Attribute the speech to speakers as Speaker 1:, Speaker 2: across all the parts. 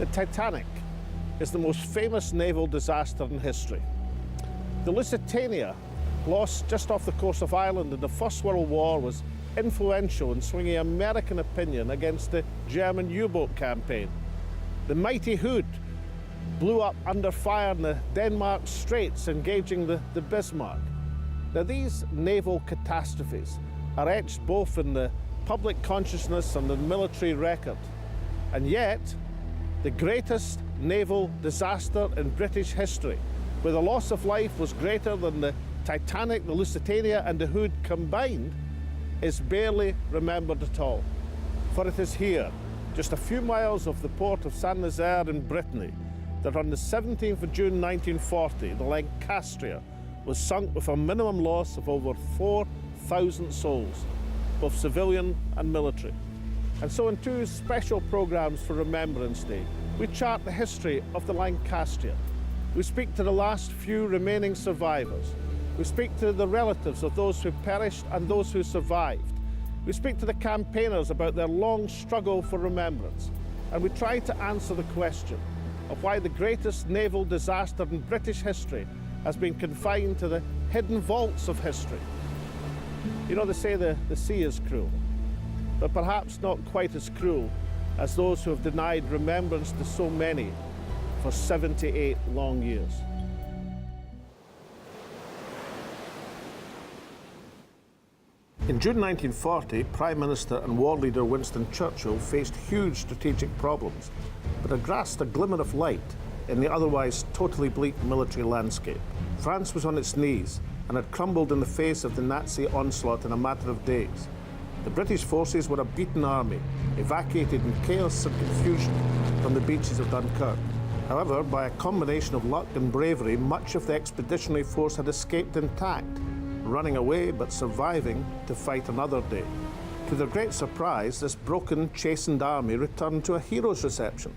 Speaker 1: The Titanic is the most famous naval disaster in history. The Lusitania, lost just off the coast of Ireland in the First World War, was influential in swinging American opinion against the German U-boat campaign. The mighty Hood blew up under fire in the Denmark Straits, engaging the Bismarck. Now, these naval catastrophes are etched both in the public consciousness and the military record. And yet, the greatest naval disaster in British history, where the loss of life was greater than the Titanic, the Lusitania and the Hood combined, is barely remembered at all. For it is here, just a few miles off the port of Saint-Nazaire in Brittany, that on the 17th of June 1940, the Lancastria was sunk with a minimum loss of over 4,000 souls, both civilian and military. And so in two special programs for Remembrance Day, we chart the history of the Lancastria. We speak to the last few remaining survivors. We speak to the relatives of those who perished and those who survived. We speak to the campaigners about their long struggle for remembrance. And we try to answer the question of why the greatest naval disaster in British history has been confined to the hidden vaults of history. You know, they say the sea is cruel, but perhaps not quite as cruel as those who have denied remembrance to so many for 78 long years. In June 1940, Prime Minister and war leader Winston Churchill faced huge strategic problems, but had grasped a glimmer of light in the otherwise totally bleak military landscape. France was on its knees and had crumbled in the face of the Nazi onslaught in a matter of days. The British forces were a beaten army, evacuated in chaos and confusion from the beaches of Dunkirk. However, by a combination of luck and bravery, much of the expeditionary force had escaped intact, running away but surviving to fight another day. To their great surprise, this broken, chastened army returned to a hero's reception.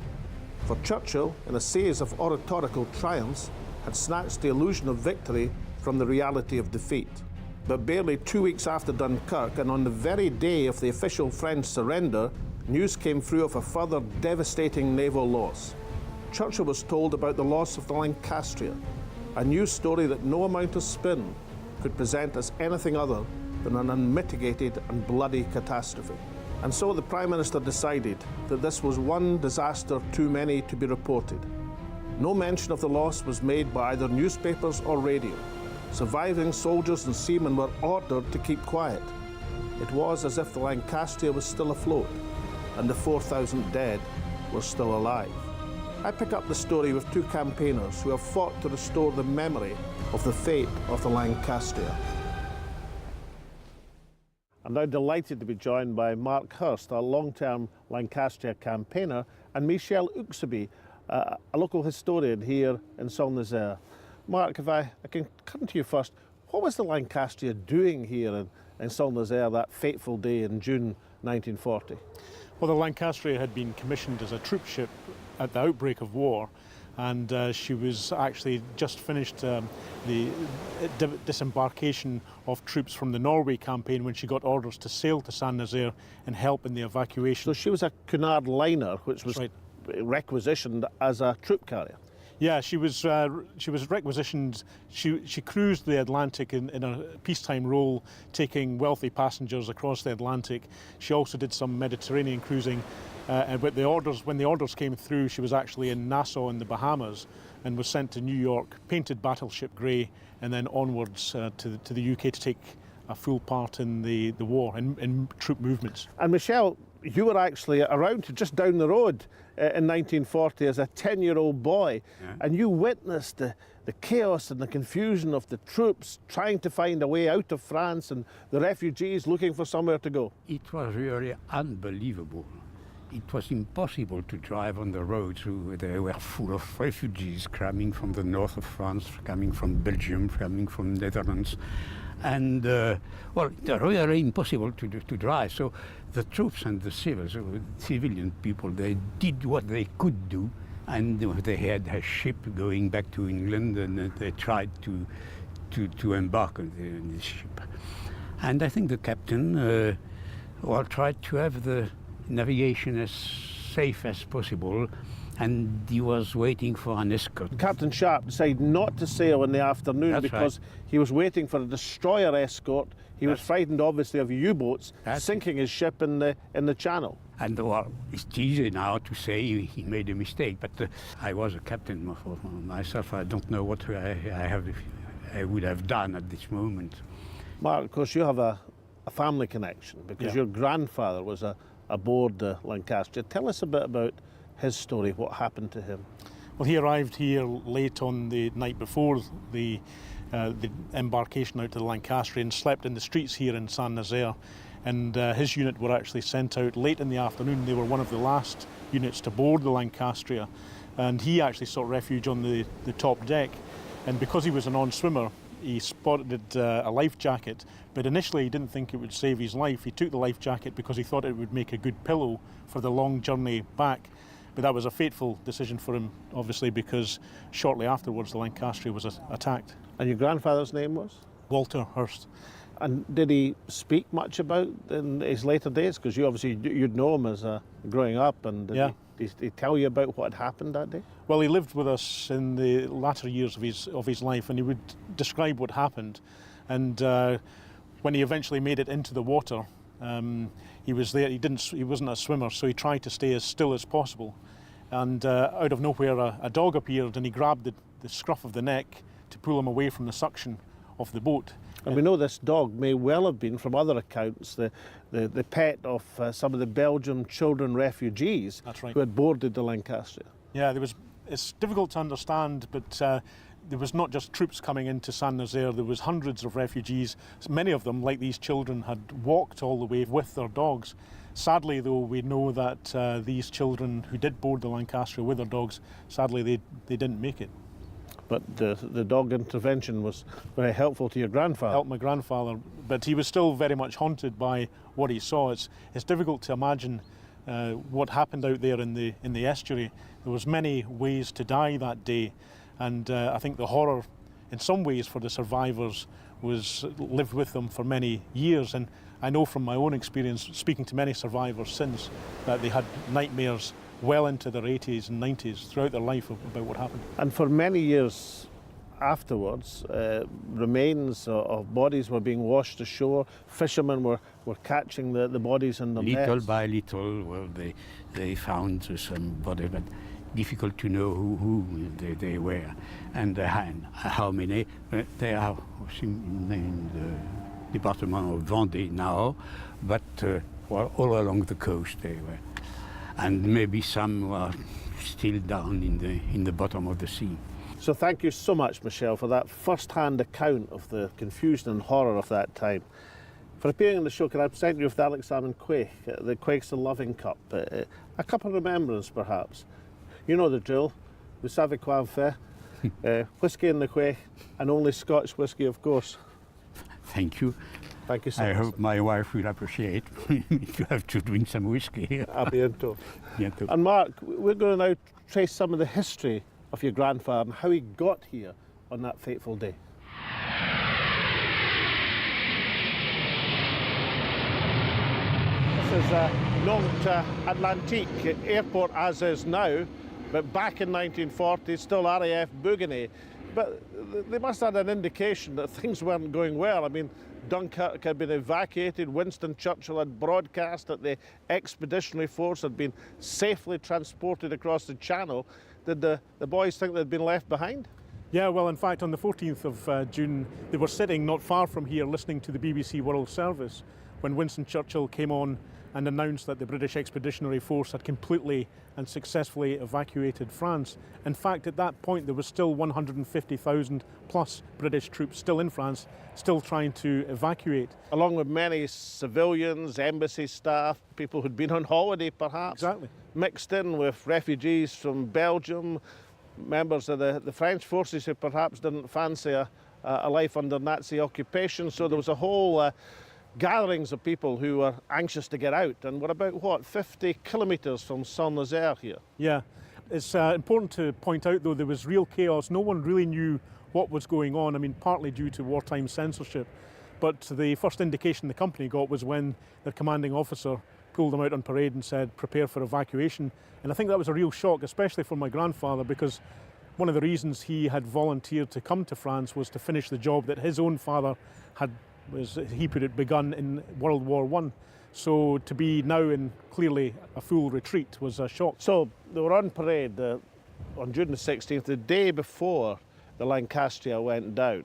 Speaker 1: For Churchill, in a series of oratorical triumphs, had snatched the illusion of victory from the reality of defeat. But barely 2 weeks after Dunkirk, and on the very day of the official French surrender, news came through of a further devastating naval loss. Churchill was told about the loss of the Lancastria, a news story that no amount of spin could present as anything other than an unmitigated and bloody catastrophe. And so the Prime Minister decided that this was one disaster too many to be reported. No mention of the loss was made by either newspapers or radio. Surviving soldiers and seamen were ordered to keep quiet. It was as if the Lancastria was still afloat and the 4,000 dead were still alive. I pick up the story with two campaigners who have fought to restore the memory of the fate of the Lancastria. I'm now delighted to be joined by Mark Hurst, a long-term Lancastria campaigner, and Michel Uxaby, a local historian here in Salmond. Mark, if I can come to you first, what was the Lancastria doing here in Salmond that fateful day in June 1940?
Speaker 2: Well, the Lancastria had been commissioned as a troop ship at the outbreak of war, and she was actually just finished the disembarkation of troops from the Norway campaign when she got orders to sail to Saint-Nazaire and help in the evacuation.
Speaker 1: So she was a Cunard liner, which was
Speaker 2: right.
Speaker 1: requisitioned as a troop carrier.
Speaker 2: Yeah, she was requisitioned. She cruised the Atlantic in a peacetime role, taking wealthy passengers across the Atlantic. She also did some Mediterranean cruising. But when the orders came through, she was actually in Nassau in the Bahamas and was sent to New York, painted battleship grey, and then onwards to the UK to take a full part in the war, in troop movements.
Speaker 1: And Michelle, you were actually around just down the road in 1940 as a 10-year-old boy, and you witnessed the chaos and the confusion of the troops trying to find a way out of France and the refugees looking for somewhere to go.
Speaker 3: It was really unbelievable. It was impossible to drive on the roads. They were full of refugees coming from the north of France, coming from Belgium, coming from Netherlands. And, well, it was really impossible to drive. So the troops and the civilian people, they did what they could do. And they had a ship going back to England, and they tried to embark on this ship. And I think the captain tried to have the navigation as safe as possible, And he was waiting for an escort.
Speaker 1: Captain Sharp decided not to sail in the afternoon
Speaker 3: That's
Speaker 1: because he was waiting for a destroyer escort. He was frightened, obviously, of U-boats
Speaker 3: That's
Speaker 1: sinking his ship in the channel.
Speaker 3: And well, it's easy now to say he made a mistake, but I was a captain for myself. I don't know what I would have done at this moment.
Speaker 1: Mark, of course, you have a family connection because
Speaker 2: Yeah.
Speaker 1: your grandfather was aboard the Lancaster. Tell us a bit about his story, what happened to him.
Speaker 2: Well, he arrived here late on the night before the embarkation out to the Lancaster and slept in the streets here in Saint-Nazaire. And his unit were actually sent out late in the afternoon. They were one of the last units to board the Lancaster. And he actually sought refuge on the top deck. And because he was a non-swimmer, he spotted a life jacket. But initially he didn't think it would save his life. He took the life jacket because he thought it would make a good pillow for the long journey back. But that was a fateful decision for him, obviously, because shortly afterwards the Lancaster was attacked.
Speaker 1: And your grandfather's name was?
Speaker 2: Walter Hurst.
Speaker 1: And did he speak much about in his later days? Because you'd know him as growing up, and
Speaker 2: Yeah.
Speaker 1: did he tell you about what had happened that day?
Speaker 2: Well, he lived with us in the latter years of his life, and he would describe what happened. And when he eventually made it into the water, he was there. He wasn't a swimmer, so he tried to stay as still as possible. And out of nowhere, a dog appeared, and he grabbed the scruff of the neck to pull him away from the suction of the boat.
Speaker 1: And we know this dog may well have been, from other accounts, the pet of some of the Belgian children refugees.
Speaker 2: That's right.
Speaker 1: Who had boarded the Lancaster.
Speaker 2: Yeah, it's difficult to understand, but there was not just troops coming into Saint-Nazaire, there was hundreds of refugees. Many of them, like these children, had walked all the way with their dogs. Sadly, though, we know that these children who did board the Lancaster with their dogs, sadly they didn't make it.
Speaker 1: But the dog intervention was very helpful to your grandfather.
Speaker 2: Helped my grandfather, but he was still very much haunted by what he saw. It's difficult to imagine what happened out there in the estuary. There was many ways to die that day, and I think the horror, in some ways, for the survivors lived with them for many years. And I know from my own experience, speaking to many survivors since, that they had nightmares well into their 80s and 90s throughout their life about what happened.
Speaker 1: And for many years afterwards, remains of bodies were being washed ashore. Fishermen were catching the bodies in the
Speaker 3: Little
Speaker 1: nets.
Speaker 3: by little, well, they found some body, but difficult to know who they were and how many. They are in the department of Vendée now, but well, all along the coast they were. And maybe some are still down in the bottom of the sea.
Speaker 1: So thank you so much, Michel, for that first-hand account of the confusion and horror of that time. For appearing on the show, can I present you with Alex Salmond Quaich, the Quaich's a Loving Cup. A cup of remembrance, perhaps. You know the drill. Vous savez quoi en faire. Whiskey in the Quaich, and only Scotch whiskey, of course.
Speaker 3: Thank you.
Speaker 1: Thank you so
Speaker 3: I
Speaker 1: much.
Speaker 3: hope my wife will appreciate if you have to drink some whiskey.
Speaker 1: A bientôt.
Speaker 3: Bientôt.
Speaker 1: And Mark, we're going to now trace some of the history of your grandfather and how he got here on that fateful day. This is Nantes Atlantique Airport as is now, but back in 1940, still RAF Bouguenais. But they must have had an indication that things weren't going well. I mean, Dunkirk had been evacuated, Winston Churchill had broadcast that the expeditionary force had been safely transported across the Channel. Did the boys think they'd been left behind?
Speaker 2: Yeah, well, in fact, on the 14th of June, they were sitting not far from here listening to the BBC World Service when Winston Churchill came on and announced that the British Expeditionary Force had completely and successfully evacuated France. In fact, at that point, there was still 150,000 plus British troops still in France, still trying to evacuate.
Speaker 1: Along with many civilians, embassy staff, people who'd been on holiday perhaps.
Speaker 2: Exactly.
Speaker 1: Mixed in with refugees from Belgium, members of the French forces who perhaps didn't fancy a life under Nazi occupation. So there was a whole gatherings of people who were anxious to get out. And we're about, what, 50 kilometres from Saint-Nazaire here?
Speaker 2: Yeah. It's important to point out, though, there was real chaos. No one really knew what was going on. I mean, partly due to wartime censorship. But the first indication the company got was when their commanding officer pulled them out on parade and said, prepare for evacuation. And I think that was a real shock, especially for my grandfather, because one of the reasons he had volunteered to come to France was to finish the job that his own father had, as he put it, begun in World War I. So to be now in clearly a full retreat was a shock.
Speaker 1: So they were on parade on June the 16th, the day before the Lancastria went down.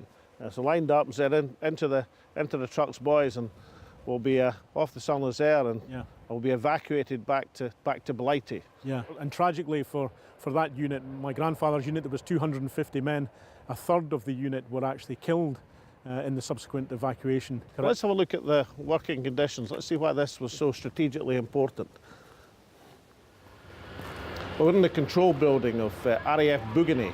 Speaker 1: So lined up and said, into the trucks, boys, and we'll be off the Saint-Nazaire, and we'll be evacuated back to Blighty.
Speaker 2: Yeah, and tragically for that unit, my grandfather's unit, there was 250 men. A third of the unit were actually killed in the subsequent evacuation.
Speaker 1: Let's have a look at the working conditions. Let's see why this was so strategically important. We're in the control building of RAF Bouguenais,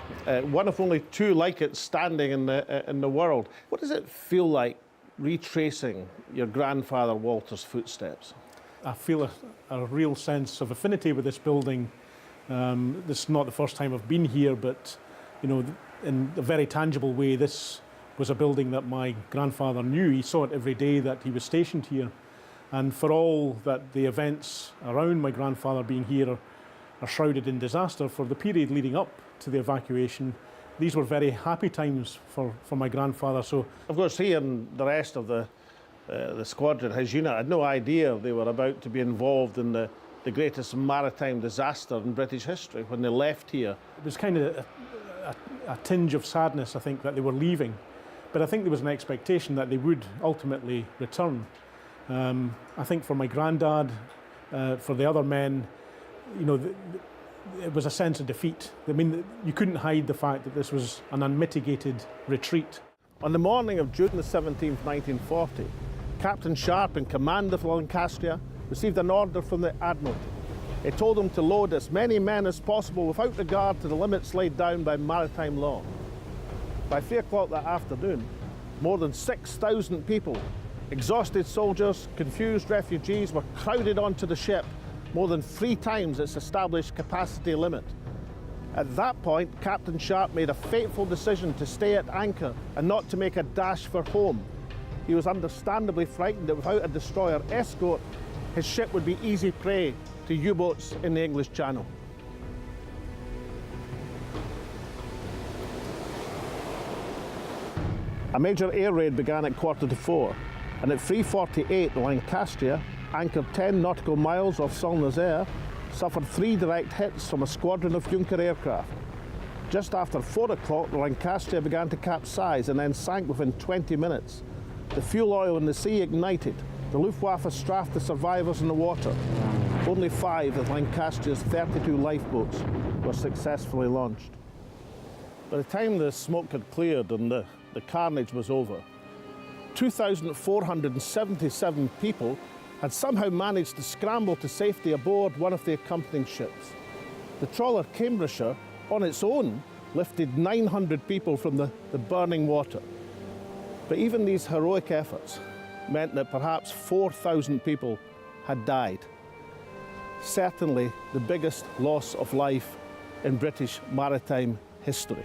Speaker 1: one of only two like it standing in the world. What does it feel like retracing your grandfather Walter's footsteps?
Speaker 2: I feel a real sense of affinity with this building. This is not the first time I've been here, but you know, in a very tangible way, this was a building that my grandfather knew. He saw it every day that he was stationed here. And for all that the events around my grandfather being here are shrouded in disaster, for the period leading up to the evacuation, these were very happy times for my grandfather. So,
Speaker 1: of course, he and the rest of the squadron, his unit, had no idea they were about to be involved in the greatest maritime disaster in British history when they left here.
Speaker 2: It was kind of a tinge of sadness, I think, that they were leaving. But I think there was an expectation that they would ultimately return. I think for my granddad, for the other men, you know, it was a sense of defeat. I mean, you couldn't hide the fact that this was an unmitigated retreat.
Speaker 1: On the morning of June the 17th, 1940, Captain Sharp, in command of the Lancastria, received an order from the Admiralty. It told him to load as many men as possible without regard to the limits laid down by maritime law. By 3 o'clock that afternoon, more than 6,000 people, exhausted soldiers, confused refugees, were crowded onto the ship, more than 3 times its established capacity limit. At that point, Captain Sharp made a fateful decision to stay at anchor and not to make a dash for home. He was understandably frightened that without a destroyer escort, his ship would be easy prey to U-boats in the English Channel. A major air raid began at 3:45, and at 3:48, the Lancastria, anchored 10 nautical miles off Saint-Nazaire, suffered 3 direct hits from a squadron of Junker aircraft. Just after 4 o'clock, the Lancastria began to capsize and then sank within 20 minutes. The fuel oil in the sea ignited. The Luftwaffe strafed the survivors in the water. Only 5 of Lancastria's 32 lifeboats were successfully launched. By the time the smoke had cleared and the carnage was over, 2,477 people had somehow managed to scramble to safety aboard one of the accompanying ships. The trawler Cambridgeshire, on its own, lifted 900 people from the burning water. But even these heroic efforts meant that perhaps 4,000 people had died. Certainly the biggest loss of life in British maritime history.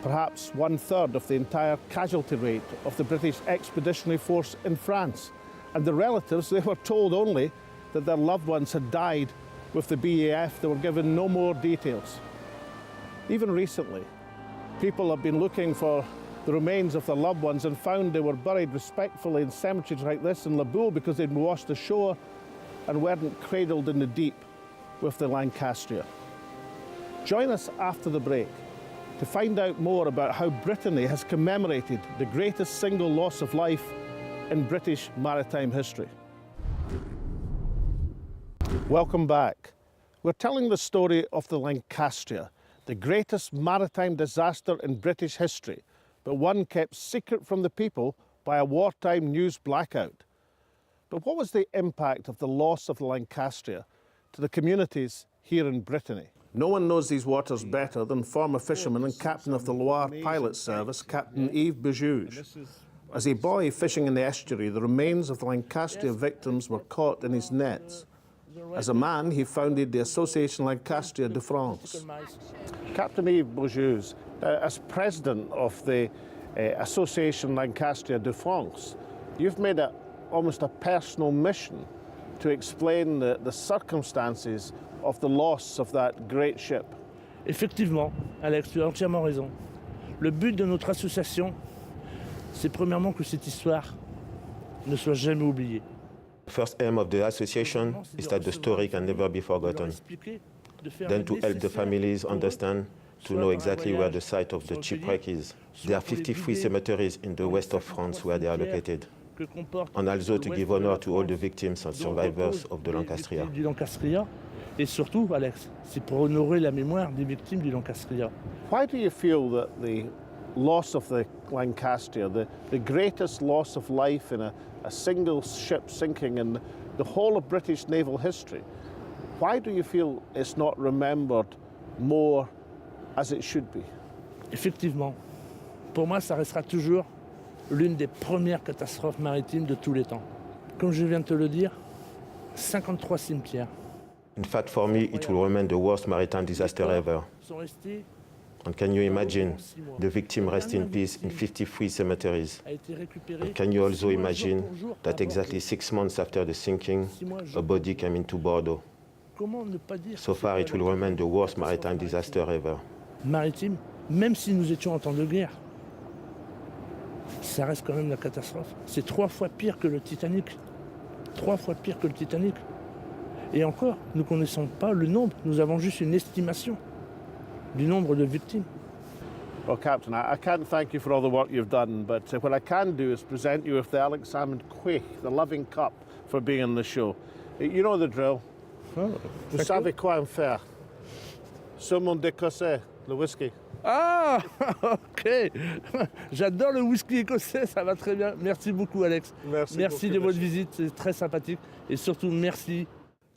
Speaker 1: Perhaps 1/3 of the entire casualty rate of the British Expeditionary Force in France. And the relatives, they were told only that their loved ones had died with the BAF. They were given no more details. Even recently, people have been looking for the remains of their loved ones and found they were buried respectfully in cemeteries like this in La Boule because they'd been washed ashore and weren't cradled in the deep with the Lancastria. Join us after the break to find out more about how Brittany has commemorated the greatest single loss of life in British maritime history. Welcome back. We're telling the story of the Lancastria, the greatest maritime disaster in British history, but one kept secret from the people by a wartime news blackout. But what was the impact of the loss of the Lancastria to the communities here in Brittany? No one knows these waters better than former fisherman and captain of the Loire Pilot Service, Captain Yves Beaujouge. As a boy fishing in the estuary, the remains of the Lancastria victims were caught in his nets. As a man, he founded the Association Lancastria de France. Captain Yves Beaujouge, as president of the Association Lancastria de France, you've made it almost a personal mission to explain the circumstances of the loss of that great ship.
Speaker 4: Effectivement, Alex, tu as entièrement raison. Le but de notre association, c'est premièrement que cette histoire ne soit jamais oubliée.
Speaker 5: The first aim of the association is that the story can never be forgotten. Then to help the families understand, to know exactly where the site of the shipwreck is. There are 53 cemeteries in the west of France where they are located. And also to give honor to all the victims and survivors of the Lancastria.
Speaker 4: Du Lancastria. Et surtout, Alex, c'est pour honorer la mémoire des victimes du Lancastria.
Speaker 1: Why do you feel that the loss of the Lancastria, the greatest loss of life in a single ship sinking in the whole of British naval history, why do you feel it's not remembered more as it should be?
Speaker 4: Effectivement, pour moi, ça restera toujours l'une des premières catastrophes maritimes de tous les temps. Comme je viens de te le dire, 53 cimetières.
Speaker 5: In fact, for me, it will remain the worst maritime disaster ever. And can you imagine the victim rest in peace in 53 cemeteries? And can you also imagine that exactly 6 months after the sinking, a body came into Bordeaux? So far, it will remain the worst maritime disaster ever.
Speaker 4: Maritime, même si nous étions en temps de guerre, ça reste quand même la catastrophe. C'est 3 fois pire que le Titanic. 3 fois pire que le Titanic. Et encore, nous ne connaissons pas le nombre, nous avons juste une estimation du nombre de victimes.
Speaker 1: Well, Captain, I can't thank you for all the work you've done, but what I can do is present you with the Salmond Quaich, the loving cup, for being on the show. You know the drill.
Speaker 4: Oh,
Speaker 1: Vous savez quoi en faire? Salmond écossais, le whisky.
Speaker 4: Ah, ok. J'adore le whisky écossais, ça va très bien. Merci beaucoup, Alex. Merci de votre visite, c'est très sympathique. Et surtout, merci.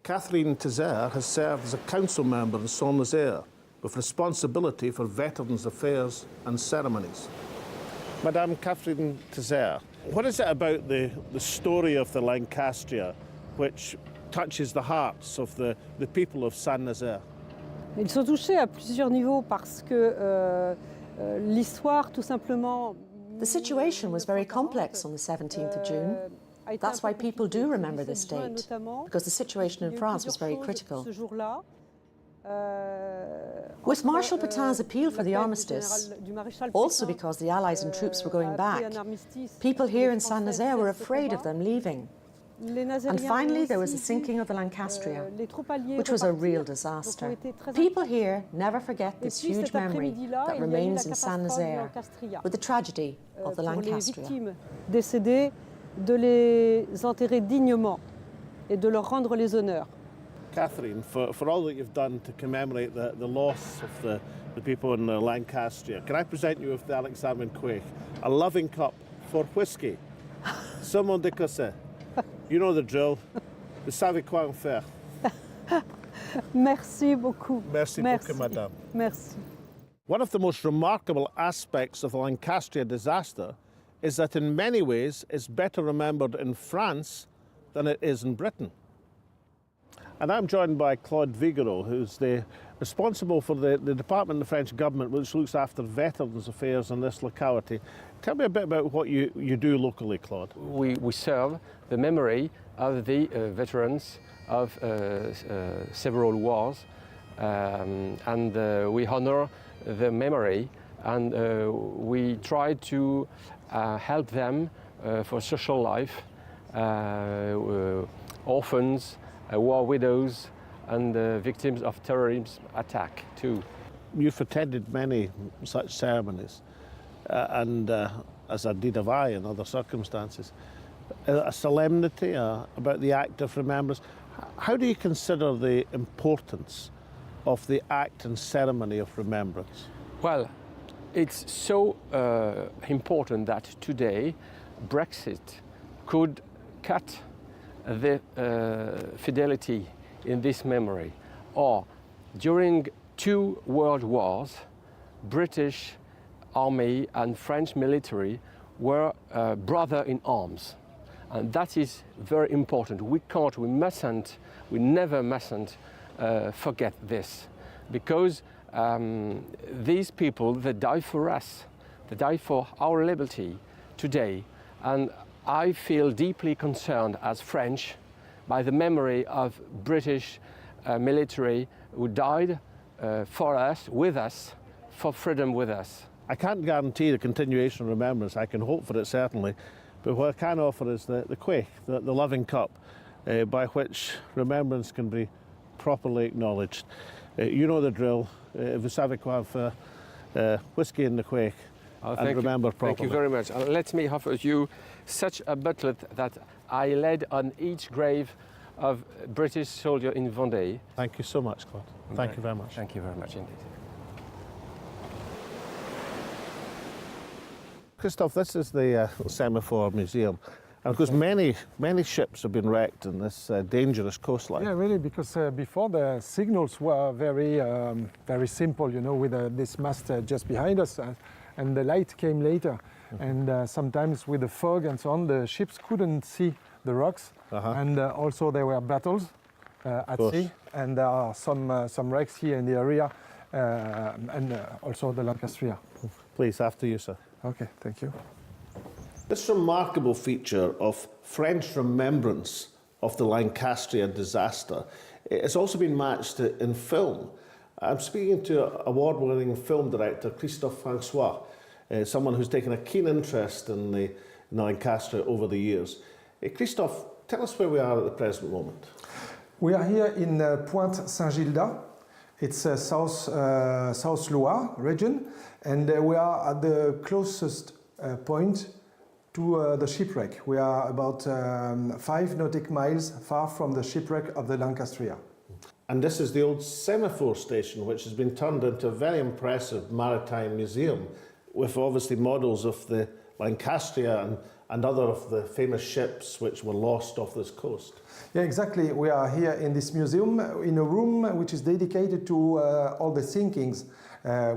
Speaker 1: Catherine Tézère has served as a council member in Saint-Nazaire with responsibility for Veterans Affairs and Ceremonies. Madame Catherine Tézère, what is it about the story of the Lancastria which touches the hearts of the people of Saint-Nazaire?
Speaker 6: Ils sont touchés à plusieurs niveaux parce que l'histoire, tout simplement...
Speaker 7: The situation was very complex on the 17th of June. That's why people do remember this date, because the situation in France was very critical. With Marshal Pétain's appeal for the armistice, also because the Allies and troops were going back, people here in Saint-Nazaire were afraid of them leaving. And finally, there was the sinking of the Lancastria, which was a real disaster. People here never forget this huge memory that remains in Saint-Nazaire with the tragedy of the Lancastria.
Speaker 6: De les enterrer dignement et de leur rendre les honneurs.
Speaker 1: Catherine, for all that you've done to commemorate the loss of the people in the Lancastria, can I present you with the Salmond Quaich, a loving cup for whisky, Salmond écossais. You know the drill. Vous savez quoi en faire.
Speaker 6: Merci beaucoup.
Speaker 1: Merci beaucoup, madame.
Speaker 6: Merci.
Speaker 1: One of the most remarkable aspects of the Lancastria disaster is that in many ways it's better remembered in France than it is in Britain. And I'm joined by Claude Vigoureau, who's responsible for the department of the French government which looks after veterans affairs in this locality. Tell me a bit about what you do locally, Claude.
Speaker 8: We serve the memory of the veterans of several wars, and we honor the memory, and we try to help them for social life, orphans, war widows, and victims of terrorism attack too.
Speaker 1: You've attended many such ceremonies, and as indeed have I in other circumstances. A solemnity about the act of remembrance. How do you consider the importance of the act and ceremony of remembrance?
Speaker 8: Well, it's so important that today Brexit could cut the fidelity in this memory. Or during 2 world wars, British army and French military were brother in arms. And that is very important. We never mustn't forget this, because these people, they die for us, they die for our liberty today. And I feel deeply concerned as French by the memory of British military who died for us, with us, for freedom with us.
Speaker 1: I can't guarantee the continuation of remembrance. I can hope for it, certainly. But what I can offer is the quaich, the loving cup, by which remembrance can be properly acknowledged. You know the drill. Vous savez quoi faire. Whiskey in the quaich, and remember properly.
Speaker 8: Thank you very much. Let me offer you such a booklet that I laid on each grave of British soldier in Vendée.
Speaker 1: Thank you so much, Claude. Thank you very much.
Speaker 8: Thank you very much indeed.
Speaker 1: Christophe, this is the Semaphore Museum. And of course, many ships have been wrecked in this dangerous coastline.
Speaker 9: Yeah, really, because before the signals were very simple, you know, with this mast just behind us, and the light came later. Mm-hmm. And sometimes with the fog and so on, the ships couldn't see the rocks. Uh-huh. And also there were battles at sea, and there are some wrecks here in the area, and also the Lancastria.
Speaker 1: Please, after you, sir.
Speaker 9: Okay, thank you.
Speaker 1: This remarkable feature of French remembrance of the Lancastria disaster has also been matched in film. I'm speaking to award-winning film director Christophe Francois, someone who's taken a keen interest in the Lancastria over the years. Christophe, tell us where we are at the present moment.
Speaker 9: We are here in Pointe Saint-Gildas. It's South Loire region, and we are at the closest point to the shipwreck. We are about 5 nautical miles far from the shipwreck of the Lancastria.
Speaker 1: And this is the old Semaphore station, which has been turned into a very impressive maritime museum, with obviously models of the Lancastria and other of the famous ships which were lost off this coast.
Speaker 9: Yeah, exactly. We are here in this museum in a room which is dedicated to all the sinkings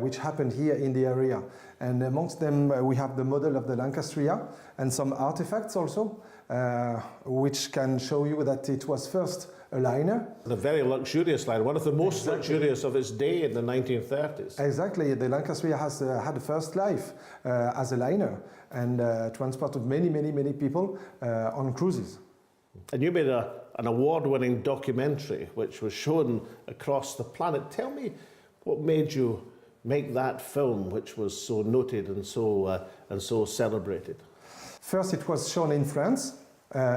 Speaker 9: which happened here in the area. And amongst them we have the model of the Lancastria and some artifacts also, which can show you that it was first a liner.
Speaker 1: A very luxurious liner, one of the most luxurious of its day in the 1930s.
Speaker 9: Exactly. The Lancastria has had a first life as a liner and transported many people on cruises.
Speaker 1: And you made an award-winning documentary which was shown across the planet. Tell me what made you make that film, which was so noted and so celebrated.
Speaker 9: First, it was shown in France,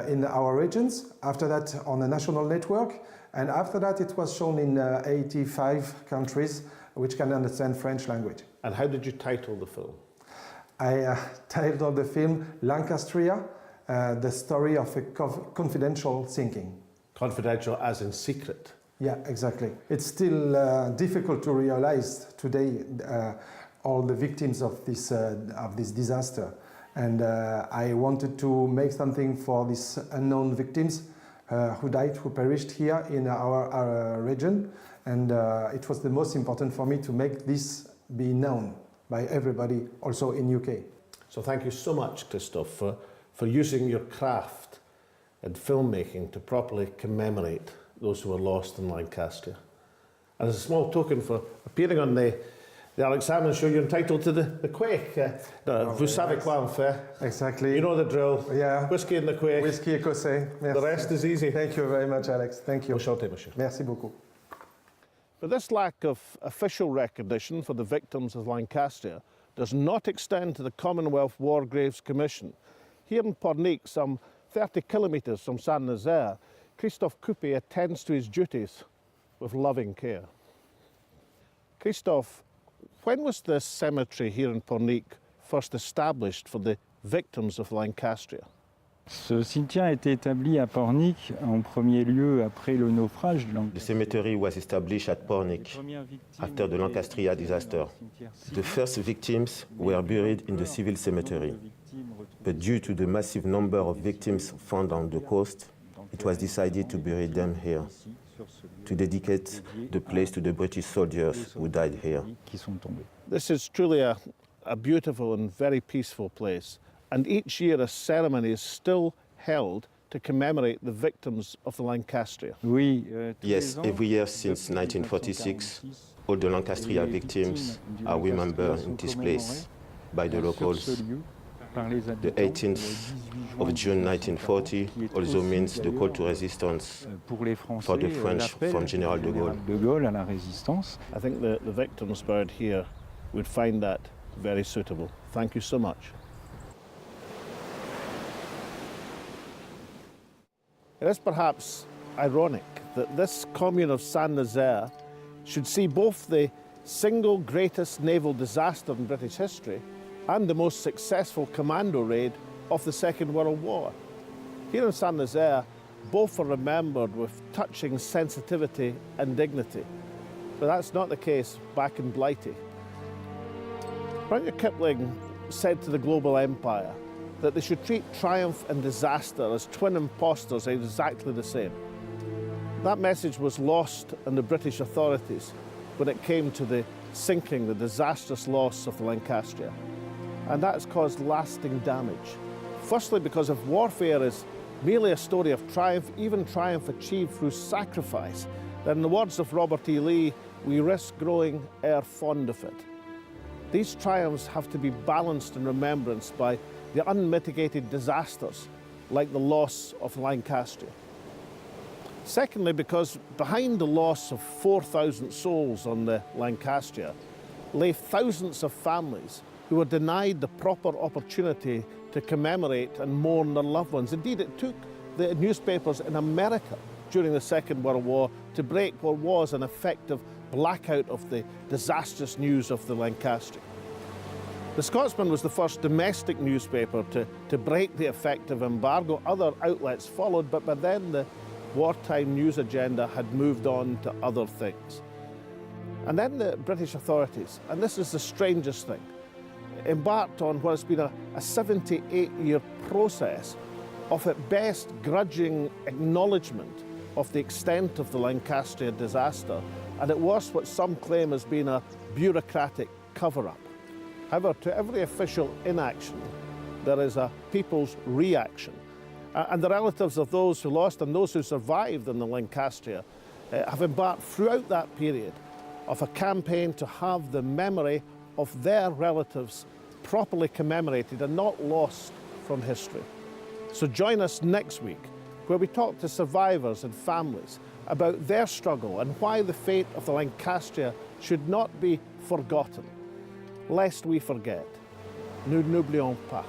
Speaker 9: in our regions. After that, on a national network, and after that, it was shown in 85 countries which can understand French language.
Speaker 1: And how did you title the film?
Speaker 9: I titled the film Lancastria, the story of a confidential sinking.
Speaker 1: Confidential as in secret?
Speaker 9: Yeah, exactly. It's still difficult to realize today all the victims of this disaster. And I wanted to make something for these unknown victims who died, who perished here in our region. And it was the most important for me to make this be known by everybody, also in UK.
Speaker 1: So thank you so much, Christophe, for using your craft and filmmaking to properly commemorate those who were lost in Lancastria. And as a small token for appearing on the Alex Salmond show, you're entitled to the quaich. Vous savez quoi en faire.
Speaker 9: Exactly.
Speaker 1: You know the drill.
Speaker 9: Yeah.
Speaker 1: Whiskey in the quaich.
Speaker 9: Whiskey écossais.
Speaker 1: The rest is easy.
Speaker 9: Thank you very much, Alex. Thank you.
Speaker 1: Monsieur.
Speaker 9: Merci beaucoup.
Speaker 1: But this lack of official recognition for the victims of Lancastria does not extend to the Commonwealth War Graves Commission. Here in Pornic, some 30 kilometres from Saint-Nazaire, Christophe Coupé attends to his duties with loving care. Christophe, when was this cemetery here in Pornic first established for the victims of Lancastria?
Speaker 10: Ce cimetière a été établi à Pornic en premier lieu après le naufrage de Lancastria.
Speaker 5: The cemetery was established at Pornic after the Lancastria disaster. The first victims were buried in the civil cemetery, but due to the massive number of victims found on the coast, it was decided to bury them here, to dedicate the place to the British soldiers who died here.
Speaker 1: This is truly a beautiful and very peaceful place, and each year a ceremony is still held to commemorate the victims of the Lancastria.
Speaker 5: Yes, every year since 1946, all the Lancastria victims are remembered in this place by the locals. The 18th of June 1940 also means the call to resistance for the French from General de Gaulle.
Speaker 10: à la résistance.
Speaker 1: I think the victims bird here would find that very suitable. Thank you so much. It is perhaps ironic that this commune of Saint-Nazaire should see both the single greatest naval disaster in British history and the most successful commando raid of the Second World War. Here in Saint-Nazaire, both are remembered with touching sensitivity and dignity. But that's not the case back in Blighty. Rudyard Kipling said to the global empire that they should treat triumph and disaster as twin impostors exactly the same. That message was lost on the British authorities when it came to the sinking, the disastrous loss of the Lancastrier. And that has caused lasting damage. Firstly, because if warfare is merely a story of triumph, even triumph achieved through sacrifice, then in the words of Robert E. Lee, we risk growing e'er fond of it. These triumphs have to be balanced in remembrance by the unmitigated disasters like the loss of Lancastrier. Secondly, because behind the loss of 4,000 souls on the Lancastrier lay thousands of families who were denied the proper opportunity to commemorate and mourn their loved ones. Indeed, it took the newspapers in America during the Second World War to break what was an effective blackout of the disastrous news of the Lancastrier. The Scotsman was the first domestic newspaper to break the effective embargo. Other outlets followed, but by then the wartime news agenda had moved on to other things. And then the British authorities, and this is the strangest thing, embarked on what has been a 78-year process of at best grudging acknowledgement of the extent of the Lancastrier disaster, and at worst what some claim has been a bureaucratic cover-up. However, to every official inaction, there is a people's reaction. And the relatives of those who lost and those who survived in the Lancastrier have embarked throughout that period of a campaign to have the memory of their relatives properly commemorated and not lost from history. So join us next week where we talk to survivors and families about their struggle and why the fate of the Lancastrier should not be forgotten, lest we forget. Nous n'oublions pas.